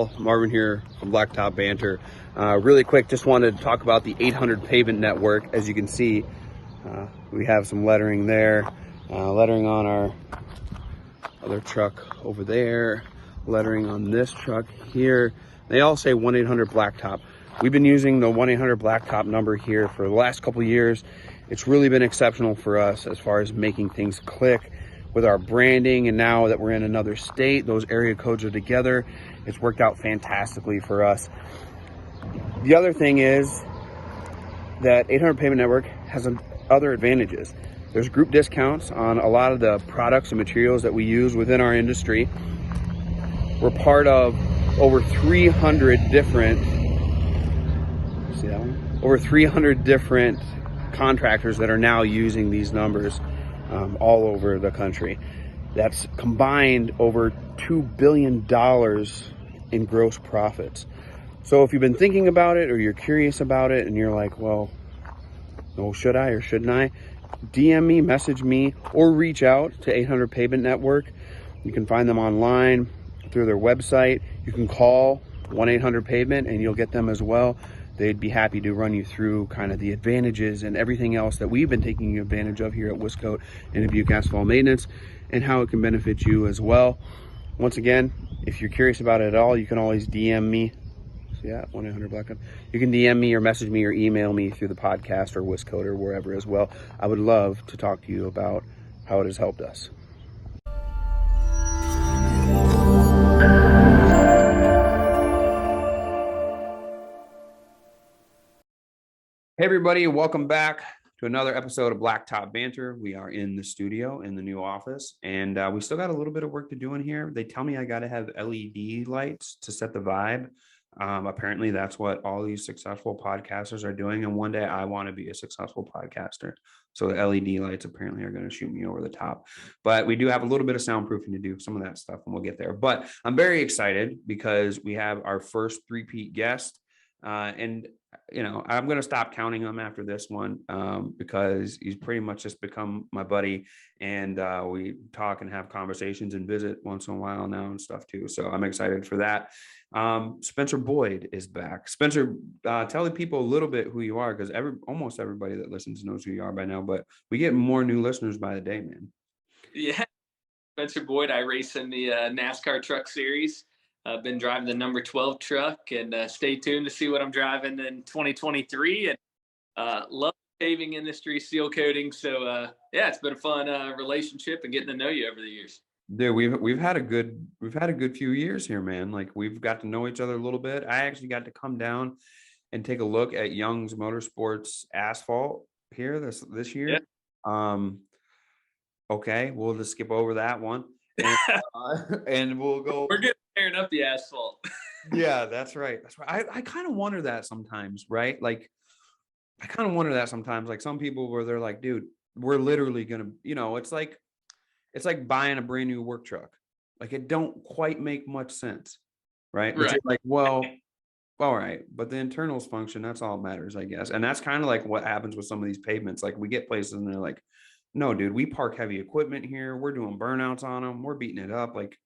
all. Marvin here from Blacktop Banter. Really quick, just wanted to talk about the 800 Pavement Network. As you can see, we have some lettering there, lettering on our other truck over there, lettering on this truck here. They all say 1-800-Blacktop. We've been using the 1-800-Blacktop number here for the last couple of years. It's really been exceptional for us as far as making things click with our branding, and now that we're in another state, those area codes are together. It's worked out fantastically for us. The other thing is that 800 Pavement Network has other advantages. There's group discounts on a lot of the products and materials that we use within our industry. We're part of over 300 different, see that one? Over 300 different contractors that are now using these numbers all over the country. That's combined over $2 billion in gross profits. So if you've been thinking about it or you're curious about it and you're like, well, no, should I or shouldn't I? DM me, message me, or reach out to 800 Pavement Network. You can find them online through their website. You can call 1-800-Pavement and you'll get them as well. They'd be happy to run you through kind of the advantages and everything else that we've been taking advantage of here at Wiscote and Dubuque Asphalt Maintenance, and how it can benefit you as well. Once again, if you're curious about it at all, you can always DM me. So yeah, 1-800-Blacktop. You can DM me or message me or email me through the podcast or Wiscote or wherever as well. I would love to talk to you about how it has helped us. Hey everybody, welcome back to another episode of Blacktop Banter. We are in the studio in the new office, and we still got a little bit of work to do in here. They tell me I got to have LED lights to set the vibe. Apparently that's what all these successful podcasters are doing, and one day I want to be a successful podcaster. So the LED lights apparently are going to shoot me over the top. But we do have a little bit of soundproofing to do, some of that stuff, and we'll get there. But I'm very excited because we have our first three-peat guest. And you know, I'm going to stop counting him after this one because he's pretty much just become my buddy, and we talk and have conversations and visit once in a while now and stuff too. So I'm excited for that. Spencer Boyd is back. Spencer, tell the people a little bit who you are, because almost everybody that listens knows who you are by now, but we get more new listeners by the day, man. Yeah, Spencer Boyd. I race in the NASCAR Truck Series. I've been driving the number 12 truck, and stay tuned to see what I'm driving in 2023. And love the paving industry, seal coating. So yeah, it's been a fun relationship and getting to know you over the years. Dude, we've had a good few years here, man. Like, we've got to know each other a little bit. I actually got to come down and take a look at Young's Motorsports asphalt here this year. Yeah. Okay, we'll just skip over that one, and, and we'll go. We're good. Tearing up the asphalt. Yeah, that's right. I kind of wonder that sometimes, right? Like, I kind of wonder that sometimes. Like, some people where they're like, dude, we're literally gonna, you know, it's like buying a brand new work truck. Like, it don't quite make much sense, right? But Right. you're like, well, all right, but the internals function, that's all that matters, I guess. And that's kind of like what happens with some of these pavements. Like, we get places and they're like, no, dude, we park heavy equipment here. We're doing burnouts on them. We're beating it up. Like,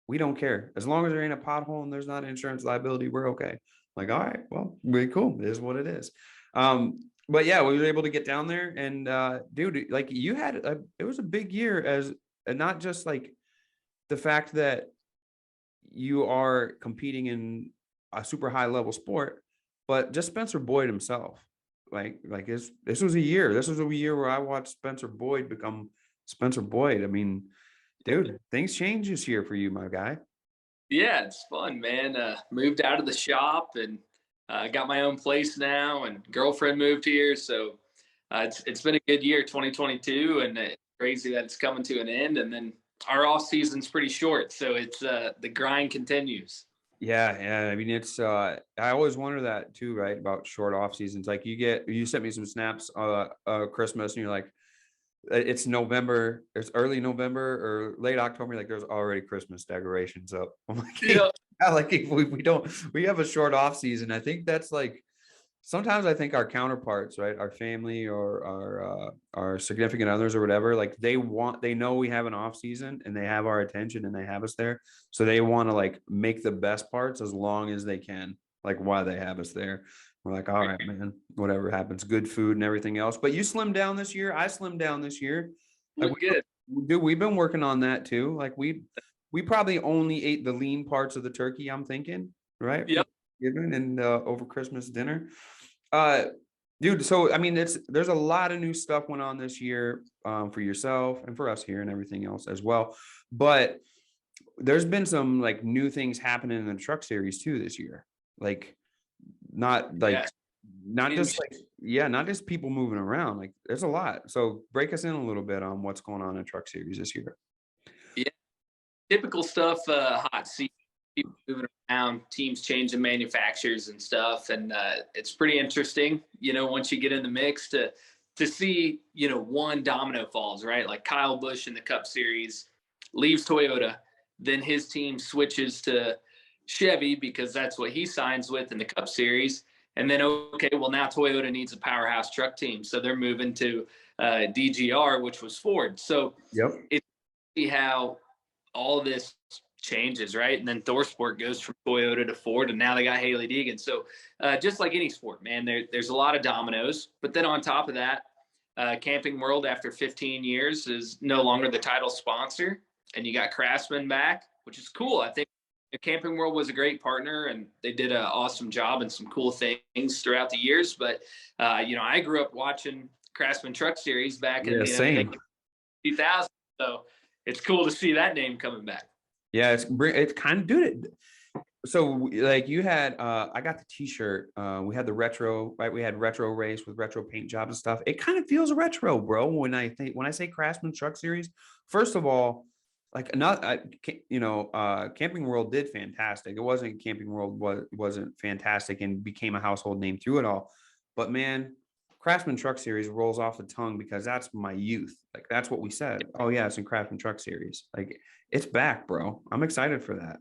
we don't care. As long as there ain't a pothole and there's not insurance liability, we're okay. Like, all right, well, very cool. It is what it is. But yeah, we were able to get down there, and dude, like, you had it was a big year, as not just like the fact that you are competing in a super high level sport, but just Spencer Boyd himself. Like this was a year. This was a year where I watched Spencer Boyd become Spencer Boyd. I mean, dude, things change this year for you, my guy. Yeah, it's fun, man. Moved out of the shop and got my own place now, and girlfriend moved here. So it's been a good year, 2022, and it's crazy that it's coming to an end. And then our off season's pretty short, so it's the grind continues. Yeah. I mean, it's I always wonder that too, right? About short off seasons. Like, you sent me some snaps Christmas, and you're like, it's November, it's early November or late October, like, there's already Christmas decorations up. I'm like, hey, Yeah. like, if we have a short off season, I think that's like sometimes I think our counterparts, right, our family or our significant others or whatever, like they know we have an off season and they have our attention and they have us there, so they want to like make the best parts as long as they can, like while they have us there. We're like, all right, man, whatever happens, good food and everything else. But you slimmed down this year. I slimmed down this year. Like Look good. dude, we've been working on that too. Like we probably only ate the lean parts of the turkey, I'm thinking, right? For Yep. Thanksgiving and over Christmas dinner. Uh, dude, so I mean, there's a lot of new stuff went on this year for yourself and for us here and everything else as well. But there's been some like new things happening in the truck series too this year. Like not Yeah. like not just like yeah, not just people moving around. Like there's a lot. So break us in a little bit on what's going on in truck series this year. Yeah. Typical stuff, hot seat, people moving around, teams changing manufacturers and stuff, and it's pretty interesting. Once you get in the mix to see, one domino falls, right? Like Kyle Busch in the Cup Series leaves Toyota, then his team switches to Chevy because that's what he signs with in the Cup Series. And then, okay, well, now Toyota needs a powerhouse truck team. So they're moving to DGR, which was Ford. So Yep. it's how all this changes, right? And then ThorSport goes from Toyota to Ford, and now they got Haley Deegan. So just like any sport, man, there's a lot of dominoes. But then on top of that, Camping World, after 15 years, is no longer the title sponsor, and you got Craftsman back, which is cool. I think Camping World was a great partner, and they did an awesome job and some cool things throughout the years. But I grew up watching Craftsman Truck Series back in Yeah, the same. 2000s, so it's cool to see that name coming back. Yeah, it's kind of dude. So like you had I got the t-shirt. We had the retro, right? We had retro race with retro paint jobs and stuff. It kind of feels retro, bro. When I say Craftsman Truck Series, first of all, like not Camping World did fantastic. It wasn't Camping World wasn't fantastic and became a household name through it all. But man, Craftsman Truck Series rolls off the tongue because that's my youth. Like that's what we said. Oh yeah, it's in Craftsman Truck Series. Like it's back, bro. I'm excited for that.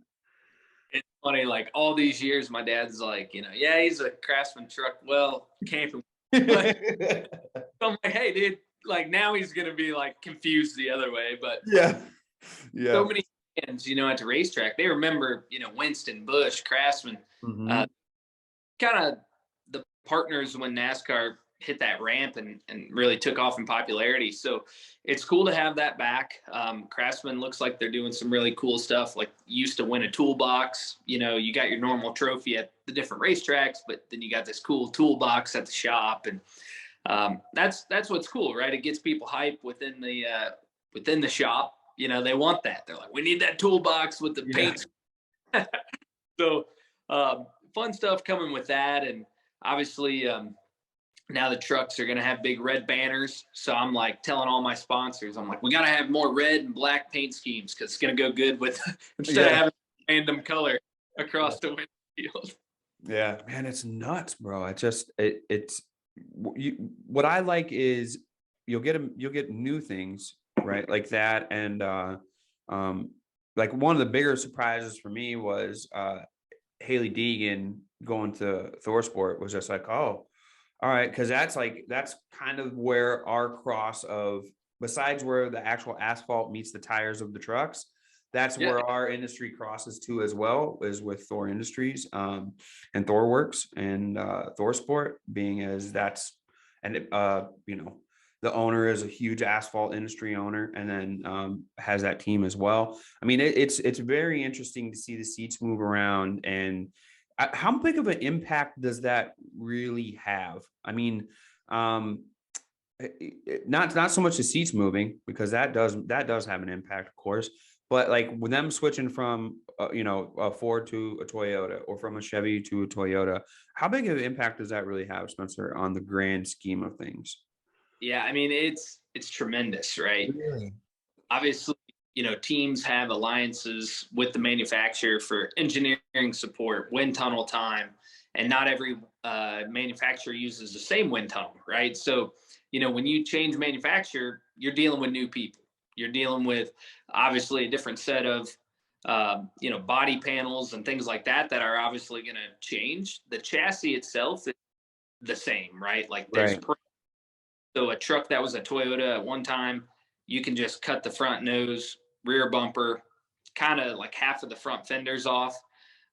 It's funny, like all these years, my dad's like, yeah, he's a Craftsman truck, camping. But I'm like, hey, dude, like now he's gonna be like confused the other way. But Yeah. so Yeah. many fans, at the racetrack, they remember, Winston, Bush, Craftsman, Hmm. kind of the partners when NASCAR hit that ramp and really took off in popularity. So it's cool to have that back. Craftsman looks like they're doing some really cool stuff. Like used to win a toolbox. You got your normal trophy at the different racetracks, but then you got this cool toolbox at the shop, and that's what's cool, right? It gets people hype within the shop. They want that. They're like, we need that toolbox with the Yeah. paint. So fun stuff coming with that, and obviously now the trucks are going to have big red banners. So I'm like telling all my sponsors, I'm like, we got to have more red and black paint schemes because it's going to go good with instead of having random color across the windshield. Yeah, man, it's nuts, bro. It's what I like is you'll get new things, right? Like that. And um like one of the bigger surprises for me was Haley Deegan going to ThorSport was just like, oh, all right, because that's kind of where our cross of besides where the actual asphalt meets the tires of the trucks, that's Yeah. where our industry crosses to as well is with Thor Industries and ThorWorks and ThorSport being as that's and the owner is a huge asphalt industry owner and then has that team as well. I mean, it's very interesting to see the seats move around and how big of an impact does that really have? I mean, um, not so much the seats moving because that does have an impact, of course. But like with them switching from a Ford to a Toyota or from a Chevy to a Toyota, how big of an impact does that really have, Spencer, on the grand scheme of things? Yeah, I mean it's tremendous, right? Really? Obviously, teams have alliances with the manufacturer for engineering support, wind tunnel time, and not every manufacturer uses the same wind tunnel, right? So, when you change manufacturer, you're dealing with new people. You're dealing with obviously a different set of body panels and things like that that are obviously going to change. The chassis itself is the same, right? Like Right. so a truck that was a Toyota at one time, you can just cut the front nose, rear bumper, kind of like half of the front fenders off,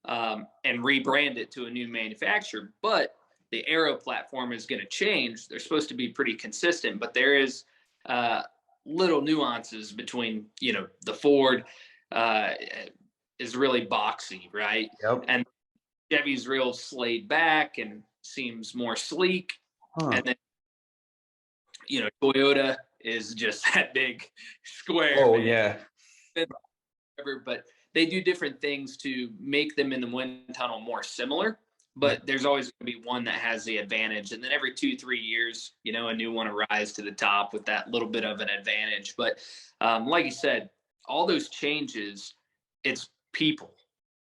and rebrand it to a new manufacturer. But the aero platform is going to change. They're supposed to be pretty consistent, but there is uh, little nuances between, the Ford uh, is really boxy, right? Yep. And Chevy's real slayed back and seems more sleek. Huh. And then, Toyota is just that big square, Oh man. yeah. But they do different things to make them in the wind tunnel more similar. But there's always going to be one that has the advantage, and then every 2-3 years, a new one arrives to the top with that little bit of an advantage. But like you said, all those changes, it's people,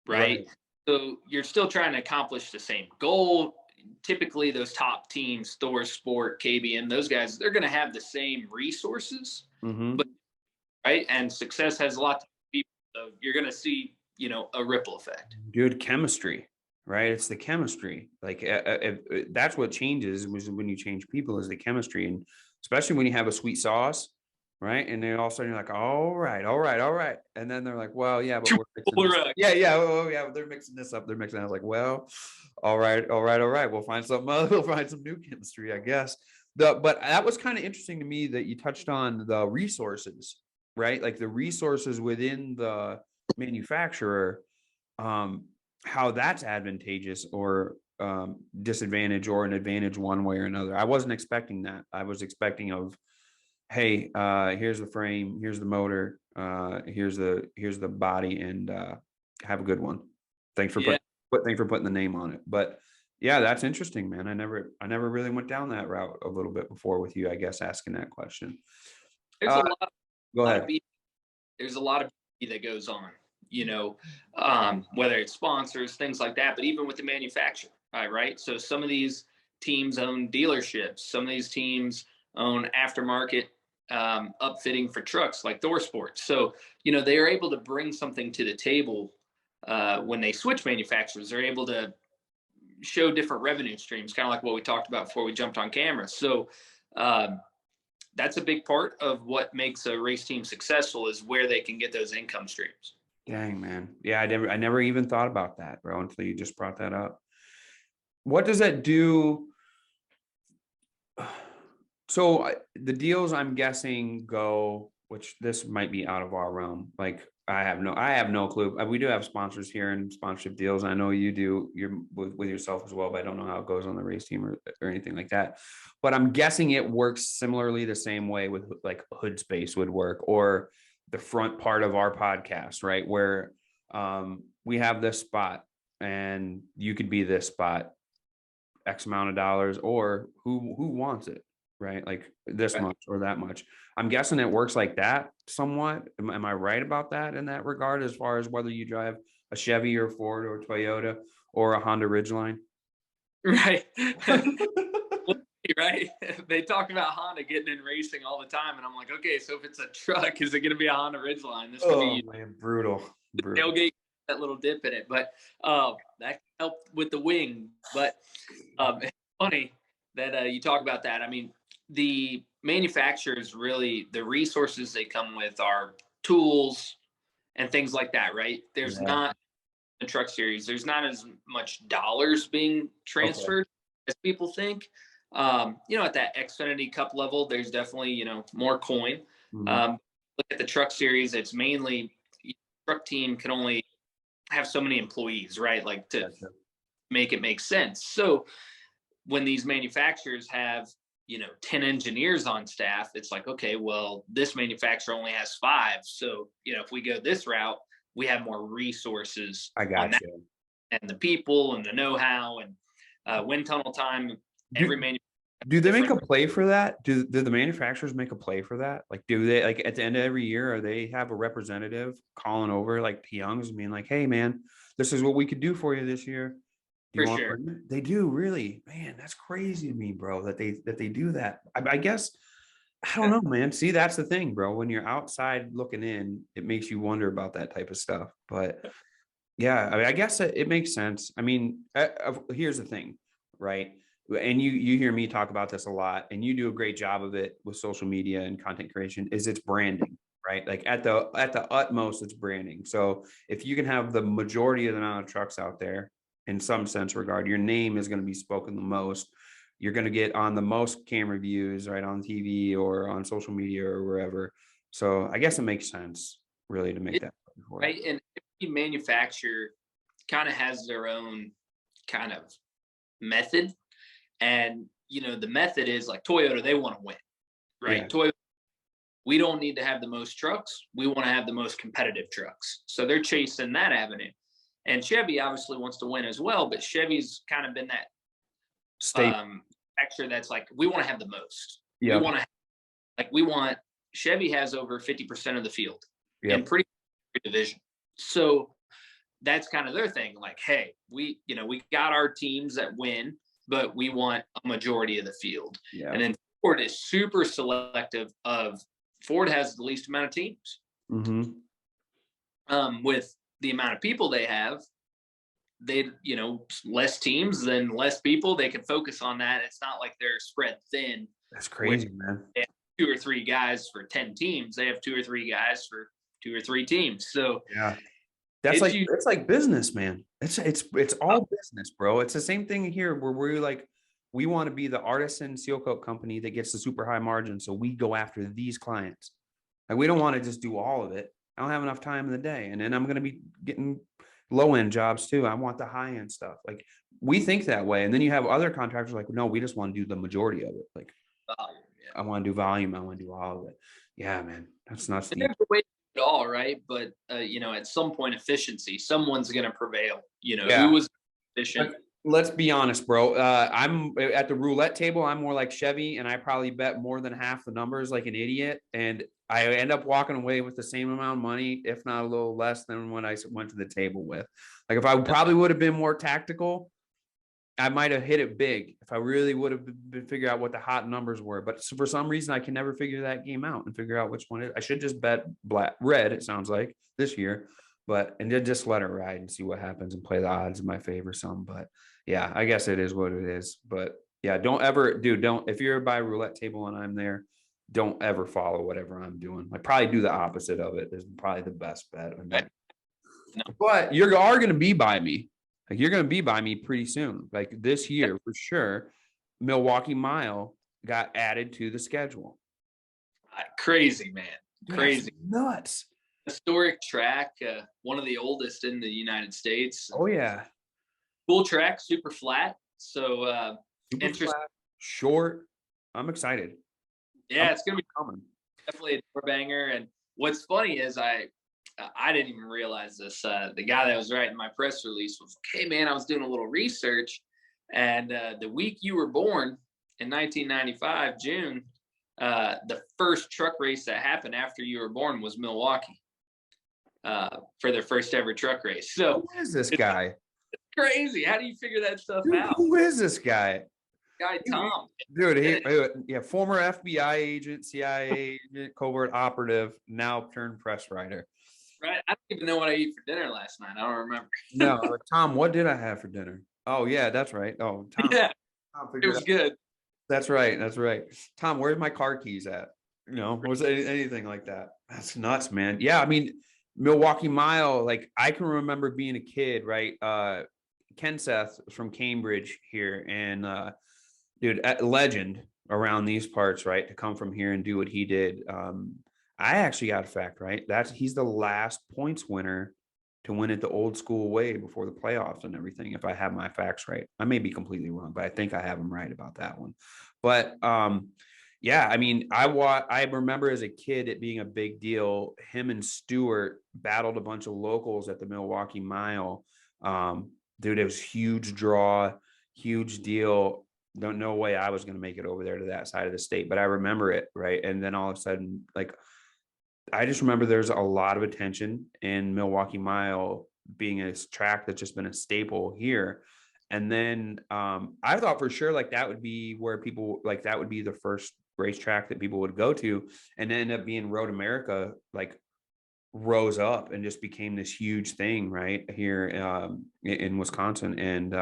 right? So you're still trying to accomplish the same goal. Typically, those top teams, Thor Sport, KBM, those guys, they're going to have the same resources, Mm-hmm. but right, and success has a lot to people. So you're going to see, a ripple effect. Dude, chemistry, right? It's the chemistry. Like that's what changes was when you change people is the chemistry, and especially when you have a sweet sauce, right? And then all of a sudden you're like, all right, all right, all right, and then they're like, well, yeah, but we're mixing this. Yeah, yeah, oh yeah, they're mixing this up. They're mixing. I was like, well, all right, all right, all right. We'll find something else. We'll find some new chemistry, I guess. But that was kind of interesting to me that you touched on the resources, right? Like the resources within the manufacturer, how that's advantageous or disadvantage or an advantage one way or another. I wasn't expecting that. I was expecting of, hey, here's the frame, here's the motor, here's the body, and have a good one. Thanks for putting the name on it. But yeah, that's interesting, man. I never really went down that route a little bit before with you, I guess, asking that question. There's a lot. Go ahead. There's a lot of that goes on, whether it's sponsors, things like that, but even with the manufacturer, right? So some of these teams own dealerships. Some of these teams own aftermarket upfitting for trucks like Thor Sports. So, they are able to bring something to the table when they switch manufacturers. They're able to show different revenue streams, kind of like what we talked about before we jumped on camera. So, that's a big part of what makes a race team successful is where they can get those income streams. Dang, man. Yeah, I never even thought about that, bro, until you just brought that up. What does that do? So the deals, I'm guessing, go, which this might be out of our realm. Like I have no clue. We do have sponsors here and sponsorship deals. I know you do. You're with yourself as well, but I don't know how it goes on the race team or anything like that. But I'm guessing it works similarly the same way with like hood space would work, or the front part of our podcast, right? Where we have this spot and you could be this spot, X amount of dollars, or who wants it, right? Like this much or that much. I'm guessing it works like that somewhat. Am I right about that in that regard, as far as whether you drive a Chevy or Ford or Toyota or a Honda Ridgeline? Right. Right. They talk about Honda getting in racing all the time. And I'm like, okay, so if it's a truck, is it going to be a Honda Ridgeline? This could be man, brutal. Tailgate, that little dip in it. But that helped with the wing. But it's funny that you talk about that. I mean, the manufacturers really, the resources they come with are tools and things like that, right? There's not a truck series, there's not as much dollars being transferred as people think. At that Xfinity Cup level, there's definitely, more coin. Look at the truck series, it's mainly truck team can only have so many employees, right? Like to make it make sense. So when these manufacturers have 10 engineers on staff, it's like, okay, well, this manufacturer only has 5. So, if we go this route, we have more resources. I got you. And the people and the know-how and wind tunnel time. Do they make a play for that? Do the manufacturers make a play for that? Like, do they, like, at the end of every year, are they have a representative calling over like Youngs and being like, hey man, this is what we could do for you this year? For sure. They do, really, man. That's crazy to me, bro, that they do that. I guess, I don't know, man. See, that's the thing, bro. When you're outside looking in, it makes you wonder about that type of stuff. But yeah, I mean, I guess it makes sense. I mean, here's the thing, right? and you hear me talk about this a lot, and you do a great job of it with social media and content creation, is it's branding, right? Like at the utmost, it's branding. So if you can have the majority of the amount of trucks out there in some sense regard, your name is going to be spoken the most. You're going to get on the most camera views, right, on TV or on social media or wherever. So I guess it makes sense really to make that before. Right. And every manufacturer kind of has their own kind of method. And, you know, the method is like Toyota, they want to win, right? Yeah. Toyota, we don't need to have the most trucks. We want to have the most competitive trucks. So they're chasing that avenue. And Chevy obviously wants to win as well, but Chevy's kind of been that State. factor that's like, we want to have the most. Yeah. We want to have, like, we want, Chevy has over 50% of the field in pretty division. So that's kind of their thing. Like, hey, we got our teams that win, but we want a majority of the field. Yeah. And then Ford is super selective of, Ford has the least amount of teams. Mm-hmm. With the amount of people they have, they, less teams, then less people, they can focus on that. It's not like they're spread thin. That's crazy, man. They have 2 or 3 guys for 10 teams. They have 2 or 3 guys for 2 or 3 teams. So yeah, it's like business, man. It's all business, bro. It's the same thing here where we're like, we want to be the artisan seal coat company that gets the super high margin. So we go after these clients. Like, we don't want to just do all of it. I don't have enough time in the day. And then I'm going to be getting low end jobs too. I want the high end stuff. Like, we think that way. And then you have other contractors like, no, we just want to do the majority of it. Like, I want to do volume. I want to do all of it. Yeah, man. That's not There's a way to do it all, right? But at some point, efficiency, someone's going to prevail. Who was efficient? Let's be honest, bro. I'm at the roulette table. I'm more like Chevy, and I probably bet more than half the numbers like an idiot. And I end up walking away with the same amount of money, if not a little less than when I went to the table with. Like, if I probably would have been more tactical, I might have hit it big if I really would have been figure out what the hot numbers were. But for some reason, I can never figure that game out and figure out which one I should just bet red. It sounds like this year, and then just let it ride and see what happens and play the odds in my favor some. But yeah, I guess it is what it is. But yeah, if you're by a roulette table and I'm there, don't ever follow whatever I'm doing. I probably do the opposite of it. Is probably the best bet. No. But you are going to be by me. Like, you're going to be by me pretty soon. Like, this year for sure, Milwaukee Mile got added to the schedule. Crazy, man. Crazy. That's nuts. Historic track, one of the oldest in the United States. Oh, yeah. Cool track, super flat. So super flat, short. I'm excited. Yeah, it's going to be common. Definitely a door banger. And what's funny is I didn't even realize this. The guy that was writing my press release was like, hey, man, I was doing a little research. And the week you were born in 1995, June, the first truck race that happened after you were born was Milwaukee for their first ever truck race. So who is this guy? It's crazy. How do you figure that stuff out? Who is this guy? Tom. Dude, former FBI agent, CIA agent, covert operative, now turned press writer. Right. I don't even know what I ate for dinner last night. I don't remember. No, Tom, what did I have for dinner? Oh, yeah, that's right. Oh, Tom. Yeah, it was good. That's right. That's right. Tom, where's my car keys at? Was it anything like that? That's nuts, man. Yeah, I mean, Milwaukee Mile, like, I can remember being a kid, right? Ken Seth from Cambridge here, and dude, a legend around these parts, right? To come from here and do what he did. I actually got a fact, right? He's the last points winner to win it the old school way before the playoffs and everything. If I have my facts right, I may be completely wrong, but I think I have them right about that one. But yeah, I mean, I remember as a kid it being a big deal. Him and Stewart battled a bunch of locals at the Milwaukee Mile. Dude, it was huge draw, huge deal. Don't know way I was going to make it over there to that side of the state, but I remember it, right? And then all of a sudden, like, I just remember there's a lot of attention in Milwaukee Mile being a track that's just been a staple here. And then I thought for sure like that would be where people, like, that would be the first racetrack that people would go to, and ended up being Road America, like, rose up and just became this huge thing right here in Wisconsin. And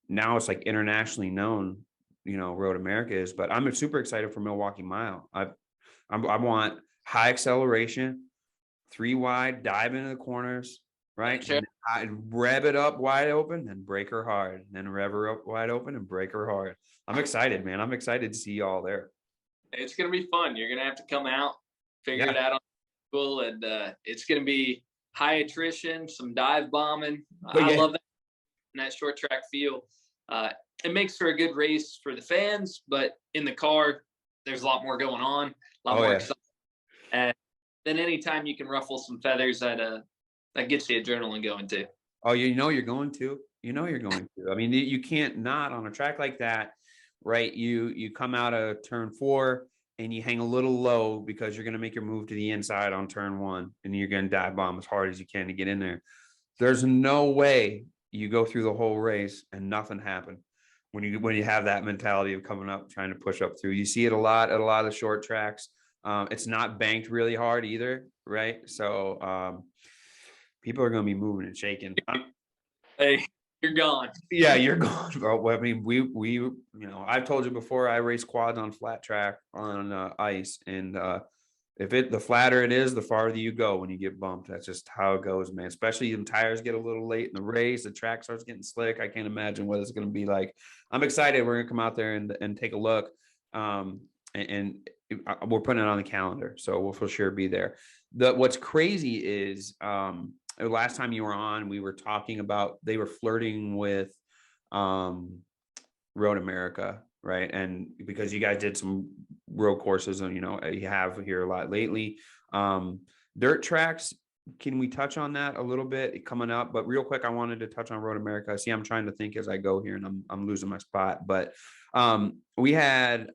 now it's like internationally known, Road America is. But I'm super excited for Milwaukee Mile. I want high acceleration, 3 wide, dive into the corners, right? Sure. And I rev it up wide open, then break her hard, then rev her up wide open and break her hard. I'm excited, man. I'm excited to see you all there. It's going to be fun. You're going to have to come out, figure Yeah. it out on school, and it's going to be high attrition, some dive bombing. I love that short track feel. It makes for a good race for the fans, but in the car, there's a lot more going on, a lot more excitement. And then anytime you can ruffle some feathers, that gets the adrenaline going too. Oh, you're going to. You're going to. I mean, you can't not on a track like that, right? You come out of turn 4 and you hang a little low because you're going to make your move to the inside on turn 1, and you're going to dive bomb as hard as you can to get in there. There's no way you go through the whole race and nothing happened when you have that mentality of coming up, trying to push up through. You see it a lot at a lot of the short tracks. It's not banked really hard either, right? So people are going to be moving and shaking. Hey, you're gone. Yeah, you're gone, bro. I mean, we I've told you before, I race quads on flat track on ice, and the flatter it is, the farther you go when you get bumped. That's just how it goes, man. Especially when tires get a little late in the race, the track starts getting slick. I can't imagine what it's going to be like. I'm excited. We're going to come out there and take a look. And we're putting it on the calendar, so we'll for sure be there. What's crazy is last time you were on, we were talking about they were flirting with Road America, right? And because you guys did some road courses, and you have here a lot lately, dirt tracks. Can we touch on that a little bit coming up? But real quick, I wanted to touch on Road America. See, I'm trying to think as I go here, and I'm losing my spot. But we had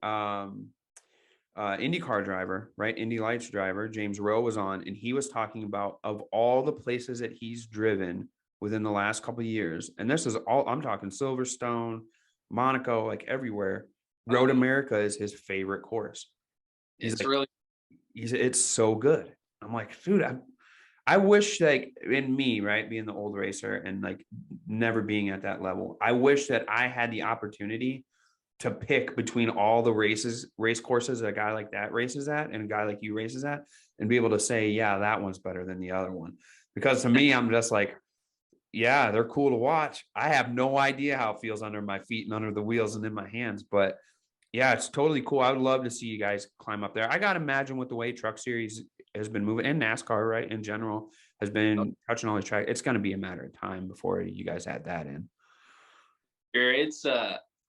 IndyCar driver, right? Indy Lights driver, James Rowe was on, and he was talking about, of all the places that he's driven within the last couple of years, and this is all, I'm talking Silverstone, Monaco, like everywhere, Road America is his favorite course. It's so good. I'm like, dude, I wish, like, in me, right, being the old racer and like never being at that level, I wish that I had the opportunity to pick between all the race courses that a guy like that races at and a guy like you races at, and be able to say, yeah, that one's better than the other one. Because to me, I'm just like, yeah, they're cool to watch. I have no idea how it feels under my feet and under the wheels and in my hands, but yeah, it's totally cool. I would love to see you guys climb up there. I got to imagine with the way Truck Series has been moving, and NASCAR, right, in general, has been touching all the track. It's going to be a matter of time before you guys add that in. Sure. It's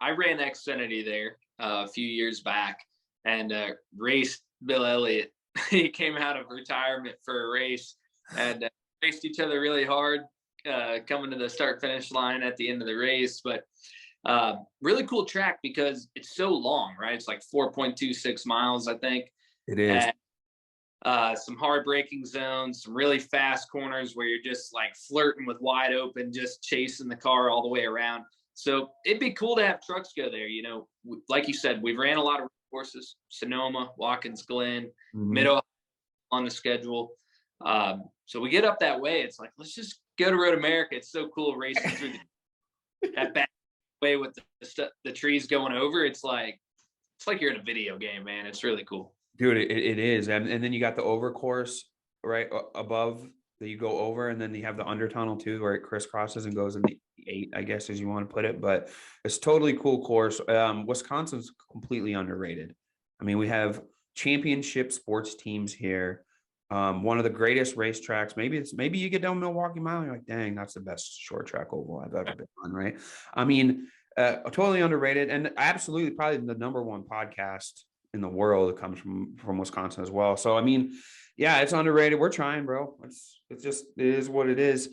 I ran Xfinity there a few years back, and raced Bill Elliott. He came out of retirement for a race, and raced each other really hard, coming to the start finish line at the end of the race. But really cool track because it's so long, right? It's like 4.26 miles, I think. It is. And some hard braking zones, some really fast corners where you're just like flirting with wide open, just chasing the car all the way around. So it'd be cool to have trucks go there. Like you said, we've ran a lot of courses: Sonoma, Watkins Glen, Mid-Ohio on the schedule. So we get up that way. It's like, let's just go to Road America. It's so cool racing through that back way with the trees going over. It's like you're in a video game, man. It's really cool. Dude, it is. And then you got the over course right above that you go over, and then you have the under tunnel too, where it crisscrosses and goes in the 8, I guess, as you want to put it. But it's totally cool course. Wisconsin's completely underrated. I mean, we have championship sports teams here. One of the greatest racetracks. Maybe you get down Milwaukee Mile and you're like, dang, that's the best short track oval I've ever been on, right? I mean, totally underrated, and absolutely probably the number one podcast in the world that comes from Wisconsin as well. So I mean, yeah, it's underrated. We're trying, bro. It is what it is.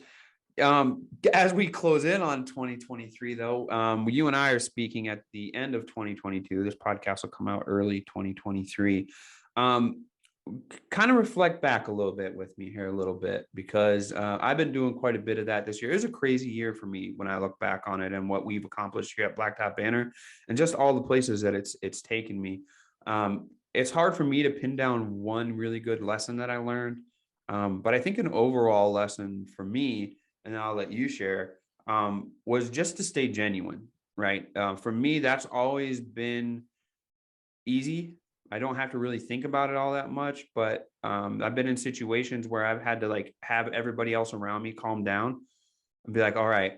As we close in on 2023, though, you and I are speaking at the end of 2022. This podcast will come out early 2023. Kind of reflect back a little bit with me here a little bit, because I've been doing quite a bit of that this year. It was a crazy year for me when I look back on it and what we've accomplished here at Blacktop Banter and just all the places that it's taken me. It's hard for me to pin down one really good lesson that I learned. But I think an overall lesson for me, and I'll let you share, was just to stay genuine. right? For me, that's always been easy. I don't have to really think about it all that much, but I've been in situations where I've had to like have everybody else around me calm down and be like, all right,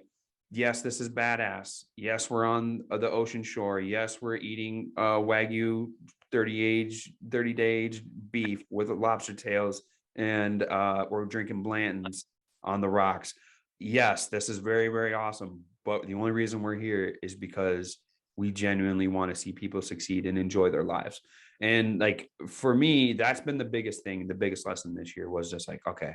yes, this is badass. Yes, we're on the ocean shore. Yes, we're eating Wagyu 30-day aged beef with lobster tails, and we're drinking Blanton's on the rocks. Yes, this is very, very awesome. But the only reason we're here is because we genuinely want to see people succeed and enjoy their lives. And like for me, that's been the biggest thing. The biggest lesson this year was just like, okay,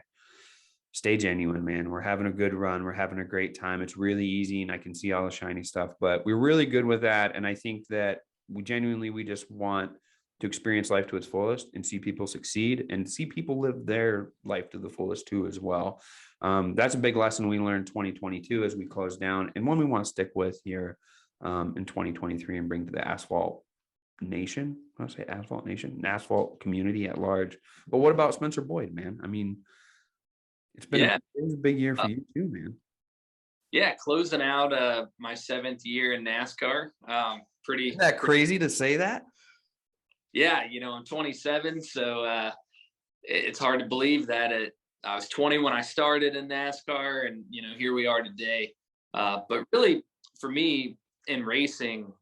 stay genuine, man. We're having a good run. We're having a great time. It's really easy and I can see all the shiny stuff, but we're really good with that. And I think that we just want to experience life to its fullest and see people succeed and see people live their life to the fullest too, as well. That's a big lesson we learned 2022 as we close down, and one we want to stick with here in 2023 and bring to the asphalt nation. I want to say asphalt nation, asphalt community at large. But what about Spencer Boyd, man? I mean, it was a big year for you too, man. Yeah, closing out my 7th year in NASCAR. Pretty Isn't that crazy to say that? Yeah, I'm 27, so it's hard to believe that I was 20 when I started in NASCAR, and here we are today. But really, for me in racing,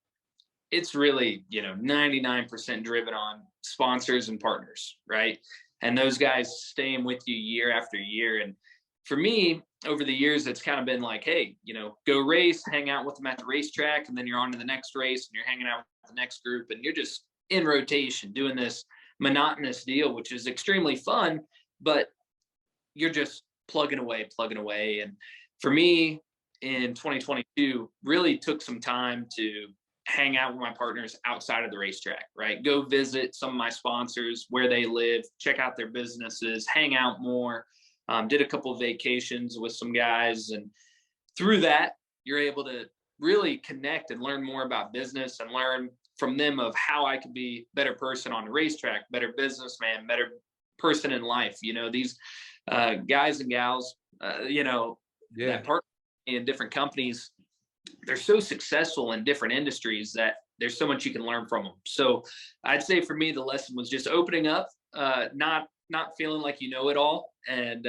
it's really 99% driven on sponsors and partners, right? And those guys staying with you year after year. And for me, over the years, it's kind of been like, hey, go race, hang out with them at the racetrack, and then you're on to the next race, and you're hanging out with the next group, and you're just in rotation doing this monotonous deal, which is extremely fun, but you're just plugging away. And for me in 2022, really took some time to hang out with my partners outside of the racetrack, right? Go visit some of my sponsors where they live, check out their businesses, hang out more. Did a couple of vacations with some guys. And through that, you're able to really connect and learn more about business and learn from them of how I could be a better person on the racetrack, better businessman, better person in life. These guys and gals, that partner in different companies, they're so successful in different industries that there's so much you can learn from them. So I'd say for me, the lesson was just opening up, not feeling like you know it all, and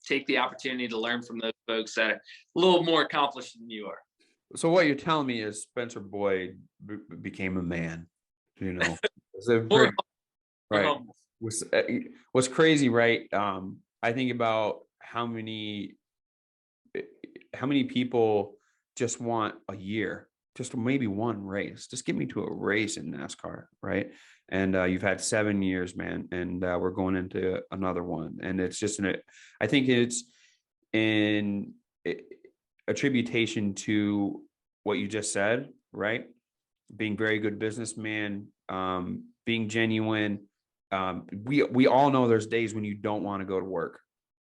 take the opportunity to learn from those folks that are a little more accomplished than you are. So what you're telling me is Spencer Boyd became a man, right. What's crazy, right? I think about how many people just want a year, just maybe one race. Just get me to a race in NASCAR, right? And you've had 7 years, man, and we're going into another one. And it's just I think it's in attribution to what you just said, right? Being very good businessman, being genuine. We all know there's days when you don't want to go to work,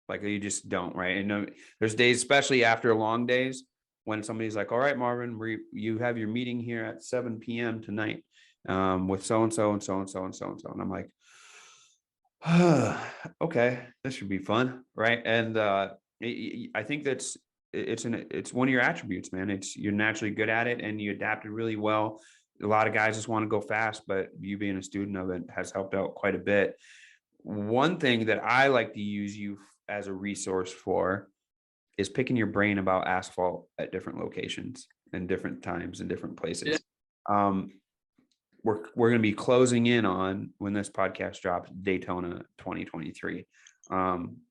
like you just don't, right? And there's days, especially after long days, when somebody's like, all right, Marvin, you have your meeting here at 7 p.m. tonight with so-and-so and so-and-so and so-and-so. And I'm like, okay, this should be fun, right? And I think it's one of your attributes, man. You're naturally good at it and you adapted really well. A lot of guys just want to go fast, but you being a student of it has helped out quite a bit. One thing that I like to use you as a resource for is picking your brain about asphalt at different locations and different times and different places. Yeah. We're going to be closing in on, when this podcast drops, Daytona 2023.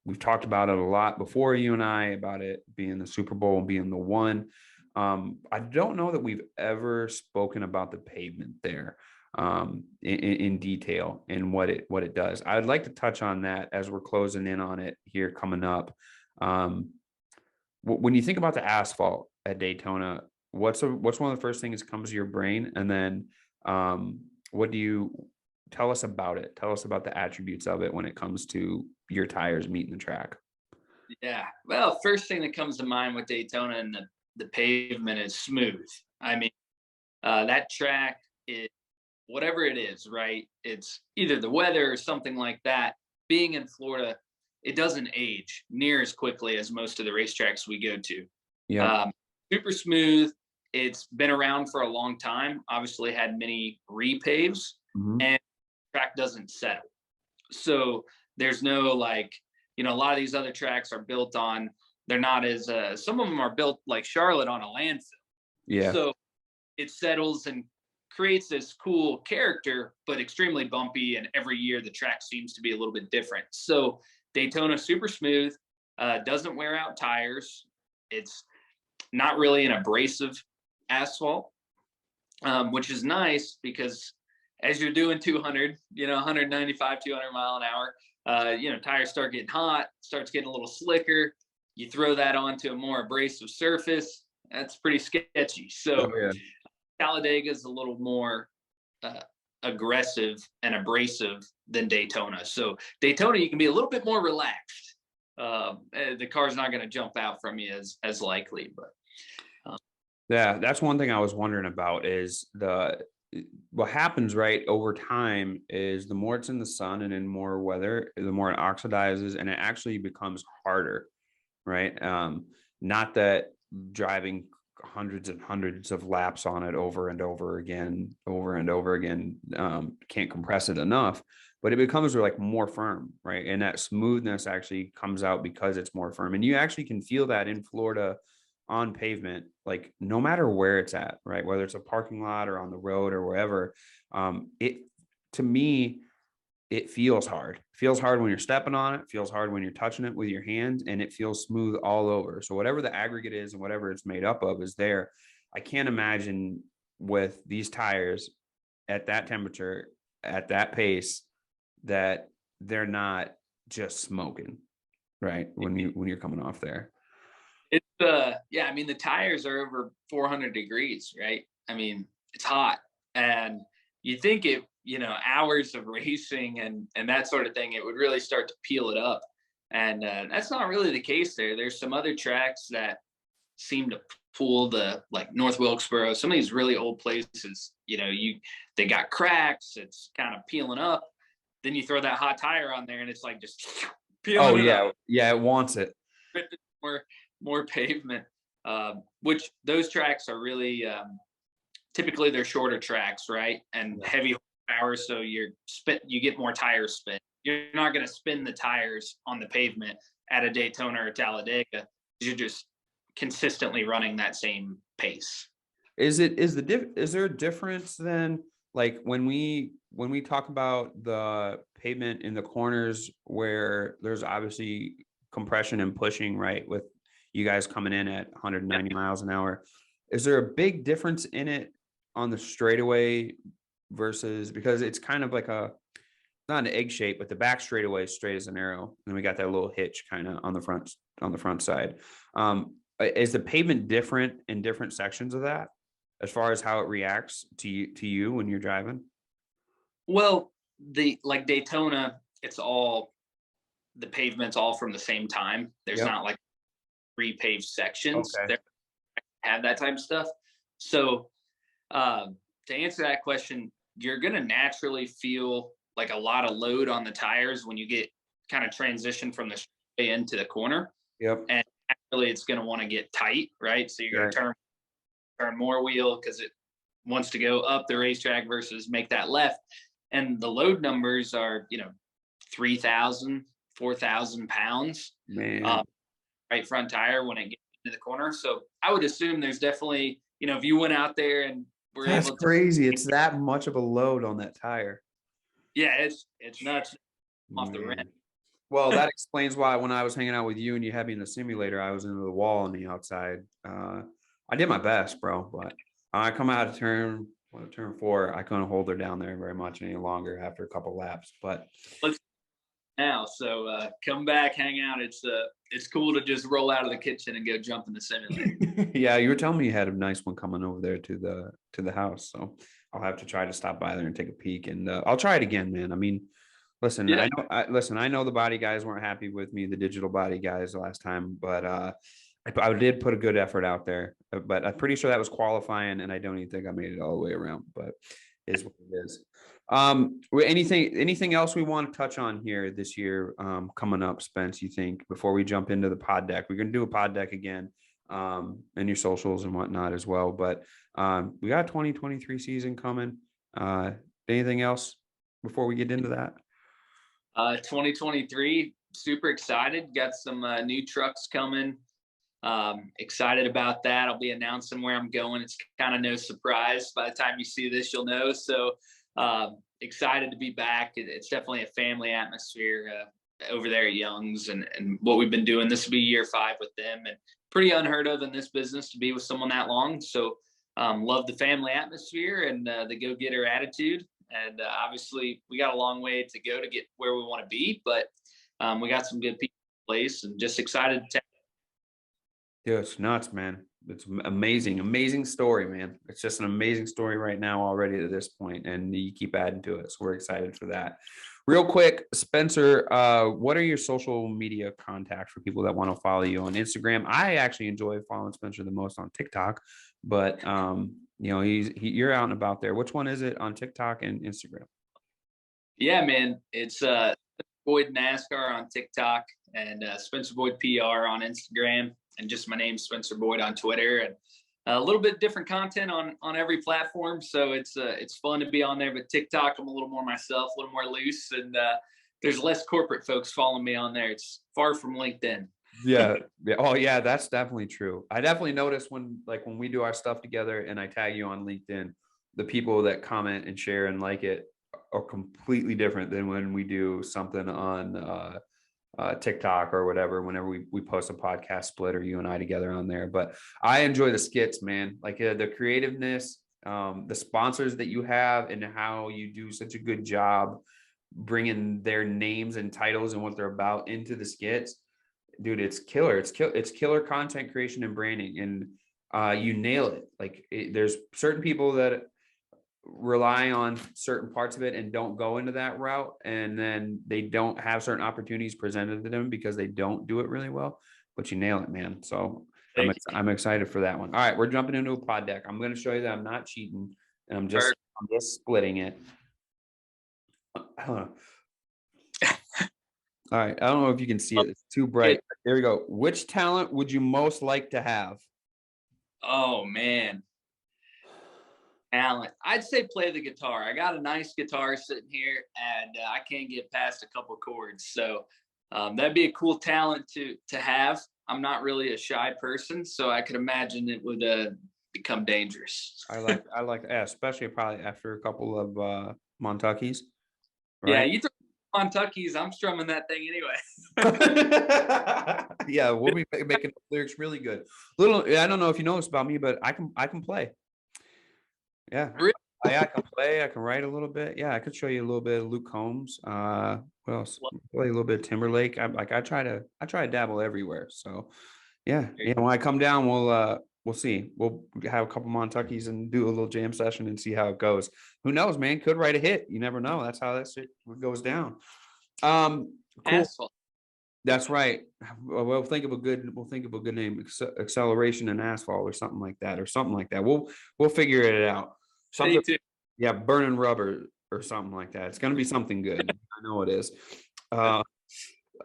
We've talked about it a lot before, you and I, about it being the Super Bowl and being the one. I don't know that we've ever spoken about the pavement there in detail and what it does. I'd like to touch on that as we're closing in on it here coming up. When you think about the asphalt at Daytona, what's one of the first things that comes to your brain? And then what do you tell us about it? Tell us about the attributes of it when it comes to your tires meeting the track. Yeah. Well, first thing that comes to mind with Daytona and the pavement is smooth. I mean, that track is whatever it is, right? It's either the weather or something like that. Being in Florida, it doesn't age near as quickly as most of the racetracks we go to. Yeah. Super smooth. it's been around for a long time, obviously had many repaves, and track doesn't settle. So there's no like, a lot of these other tracks are built on, they're not as, some of them are built like Charlotte on a landfill. Yeah. So it settles and creates this cool character, but extremely bumpy. And every year the track seems to be a little bit different. So Daytona, super smooth, doesn't wear out tires. It's not really an abrasive asphalt, which is nice because as you're doing 200, 195, 200 mile an hour, tires start getting hot, starts getting a little slicker. You throw that onto a more abrasive surface, that's pretty sketchy. So Talladega is a little more aggressive and abrasive than Daytona. So Daytona, you can be a little bit more relaxed. The car's not going to jump out from you as likely, but. Yeah, that's one thing I was wondering about is what happens right over time is the more it's in the sun and in more weather, the more it oxidizes and it actually becomes harder, right? Not that driving hundreds and hundreds of laps on it over and over again, can't compress it enough, but it becomes like more firm, right? And that smoothness actually comes out because it's more firm. And you actually can feel that in Florida on pavement, like no matter where it's at, right? Whether it's a parking lot or on the road or wherever, to me, it feels hard. It feels hard when you're stepping on it. It feels hard when you're touching it with your hands, and it feels smooth all over. So whatever the aggregate is and whatever it's made up of is there. I can't imagine with these tires at that temperature, at that pace, that they're not just smoking, right? When you're coming off there. It's I mean, the tires are over 400 degrees, right? I mean, it's hot, and you think hours of racing and that sort of thing, it would really start to peel it up. And that's not really the case there. There's some other tracks that seem to pull like North Wilkesboro, some of these really old places, they got cracks, it's kind of peeling up. Then you throw that hot tire on there and it's like just peeling up. Yeah, it wants it. More pavement, which those tracks are really typically they're shorter tracks, right? And heavy power, so you get more tire spin. You're not going to spin the tires on the pavement at a Daytona or Talladega. You're just consistently running that same pace. Is there a difference then, like when we talk about the pavement in the corners where there's obviously compression and pushing, right, with you guys coming in at 190 miles an hour, is there a big difference in it on the straightaway versus, because it's kind of like not an egg shape, but the back straightaway is straight as an arrow, and we got that little hitch kind of on the front side. Is the pavement different in different sections of that as far as how it reacts to you when you're driving? Well, like Daytona, the pavement's all from the same time. There's not like repaved sections that have that type of stuff. So to answer that question, you're going to naturally feel like a lot of load on the tires when you get kind of transition from the straight into the corner. Yep. And actually it's going to want to get tight, right? So you're going to turn more wheel because it wants to go up the racetrack versus make that left. And the load numbers are, 3,000, 4,000 pounds. Man. Right front tire when it gets into the corner. So I would assume there's definitely, if you went out there and were That's able to, crazy. It's that much of a load on that tire. Yeah, it's nuts off the rim. Well, that explains why when I was hanging out with you and you had me in the simulator, I was into the wall on the outside. I did my best, bro, but I come out of turn 4, I couldn't hold her down there very much any longer after a couple laps. But now, so come back, hang out. It's cool to just roll out of the kitchen and go jump in the simulator. Yeah, you were telling me you had a nice one coming over there to the house, so I'll have to try to stop by there and take a peek, and I'll try it again, man. I mean, listen, I know the body guys weren't happy with me, the digital body guys last time, but I did put a good effort out there, but I'm pretty sure that was qualifying, and I don't even think I made it all the way around, but it is what it is. Anything else we want to touch on here this year coming up, Spence, you think, before we jump into the pod deck? We're going to do a pod deck again. and your socials and whatnot as well. But we got a 2023 season coming. Anything else before we get into that? 2023, super excited. Got some new trucks coming. Excited about that. I'll be announcing where I'm going. It's kind of no surprise. By the time you see this, you'll know. So excited to be back. It's definitely a family atmosphere over there at Young's, and what we've been doing. This will be year 5 with them, and pretty unheard of in this business to be with someone that long. So love the family atmosphere and the go-getter attitude. And obviously, we got a long way to go to get where we want to be, but we got some good people in place, and just excited to. Yeah, it's nuts, man. It's amazing, amazing story, man. It's just an amazing story right now already to this point, and you keep adding to it. So we're excited for that. Real quick, Spencer, what are your social media contacts for people that want to follow you on Instagram? I actually enjoy following Spencer the most on TikTok, but you're out and about there. Which one is it on TikTok and Instagram? Yeah, man, it's Boyd NASCAR on TikTok, and Spencer Boyd PR on Instagram, and just my name, Spencer Boyd, on Twitter, and a little bit different content on every platform. So it's fun to be on there. But TikTok, I'm a little more myself, a little more loose, and there's less corporate folks following me on there. It's far from LinkedIn. Yeah. Oh yeah, that's definitely true. I definitely notice when we do our stuff together and I tag you on LinkedIn, the people that comment and share and like it are completely different than when we do something on TikTok or whatever, whenever we post a podcast split or you and I together on there. But I enjoy the skits, man, like the creativeness, the sponsors that you have, and how you do such a good job bringing their names and titles and what they're about into the skits. Dude, it's killer. It's killer content creation and branding, and you nail it. Like there's certain people that rely on certain parts of it and don't go into that route, and then they don't have certain opportunities presented to them because they don't do it really well. But you nail it, man. So I'm excited for that one. All right, we're jumping into a pod deck. I'm going to show you that I'm not cheating, and I'm just splitting it. All right, I don't know if you can see it. It's too bright. There we go. Which talent would you most like to have? Oh man, talent. I'd say play the guitar. I got a nice guitar sitting here, and I can't get past a couple chords. So that'd be a cool talent to have. I'm not really a shy person, so I could imagine it would become dangerous. I like, yeah, especially probably after a couple of Montucky's. Right? Yeah, you throw Montucky's, I'm strumming that thing anyway. Yeah, we'll be making lyrics really good. I don't know if you know this about me, but I can play. Yeah, really? I can play. I can write a little bit. Yeah, I could show you a little bit of Luke Combs. What else? Play a little bit of Timberlake. I try to dabble everywhere. So, yeah. When I come down, we'll see. We'll have a couple Montucky's and do a little jam session and see how it goes. Who knows, man? Could write a hit. You never know. That's how that shit goes down. Cool. Asphalt. That's right. We'll think of a good name, Acceleration and Asphalt, or something like that. We'll figure it out. Something, yeah, Burning Rubber or something like that. It's gonna be something good. I know it is. All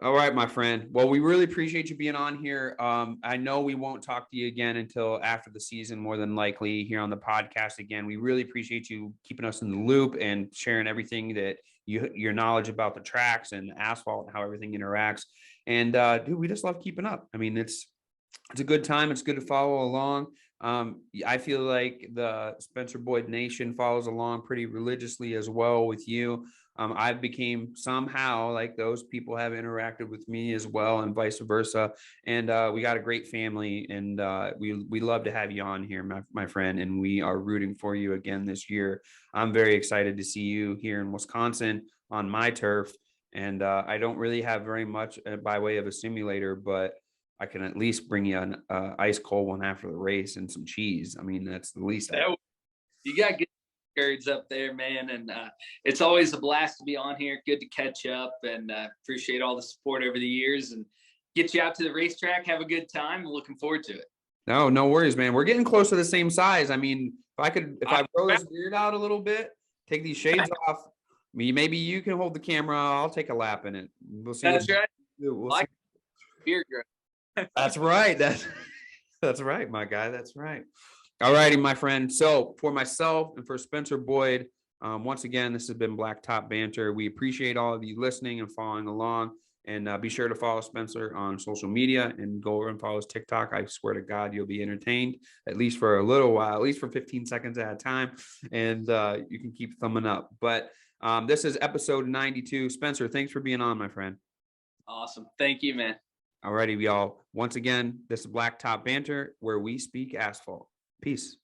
right, my friend. Well, we really appreciate you being on here. I know we won't talk to you again until after the season, more than likely, here on the podcast again. We really appreciate you keeping us in the loop and sharing everything that your knowledge about the tracks and asphalt and how everything interacts. And dude, we just love keeping up. I mean, it's a good time. It's good to follow along. I feel like the Spencer Boyd Nation follows along pretty religiously as well with you. I've became somehow like those people have interacted with me as well, and vice versa. And we got a great family, and we love to have you on here, my friend. And we are rooting for you again this year. I'm very excited to see you here in Wisconsin on my turf. And I don't really have very much by way of a simulator, but I can at least bring you an ice cold one after the race and some cheese. I mean, that's the least. You got good cards up there, man. And it's always a blast to be on here. Good to catch up, and appreciate all the support over the years, and get you out to the racetrack. Have a good time. I'm looking forward to it. No worries, man. We're getting close to the same size. I mean, if I grow this beard out a little bit, take these shades off, maybe you can hold the camera. I'll take a lap in it. We'll see. That's right. We'll see. Beard growth. That's right. That's right, my guy. That's right. All righty, my friend. So for myself and for Spencer Boyd, once again, this has been Blacktop Banter. We appreciate all of you listening and following along. And be sure to follow Spencer on social media and go over and follow his TikTok. I swear to God, you'll be entertained, at least for a little while, at least for 15 seconds at a time. And you can keep thumbing up. But this is episode 92. Spencer, thanks for being on, my friend. Awesome. Thank you, man. All righty, y'all. Once again, this is Blacktop Banter, where we speak asphalt. Peace.